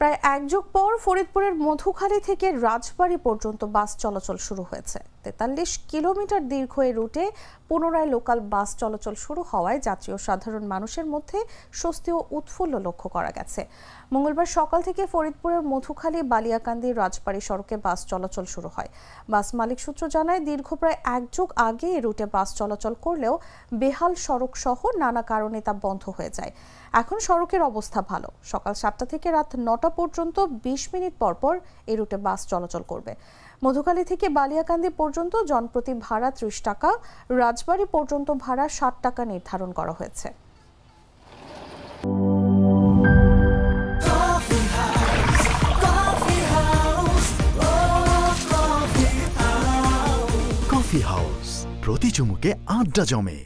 প্রায় এক যুগ পর ফরিদপুরের মধুখালী থেকে রাজবাড়ী পর্যন্ত বাস চলাচল শুরু হয়েছে। ৪৩ কিলোমিটার দীর্ঘ এই রুটে পুনরায় লোকাল বাস চলাচল শুরু হওয়ায় যাত্রী ও সাধারণ মানুষের মধ্যে স্বস্তি ও উৎফুল্ল লক্ষ্য করা গেছে। মঙ্গলবার সকাল থেকে ফরিদপুরের মধুখালী বালিয়াকান্দি রাজবাড়ী সড়কে বাস চলাচল শুরু হয়। বাস মালিক সূত্র জানায়, দীর্ঘ প্রায় এক যুগ আগে এই রুটে বাস চলাচল করলেও বেহাল সড়ক সহ নানা কারণে তা বন্ধ হয়ে যায়। এখন সড়কের অবস্থা ভালো। সকাল 7টা থেকে রাত 9টা পর্যন্ত 20 মিনিট পর পর এই রুটে বাস চলাচল করবে। মধুখালী থেকে বালিয়াকান্দি পর্যন্ত জনপ্রতি ভাড়া 30 টাকা, রাজবাড়ী পর্যন্ত ভাড়া 60 টাকা নির্ধারণ করা হয়েছে। কফি হাউস, প্রতি চুমুকে আড্ডা জমে।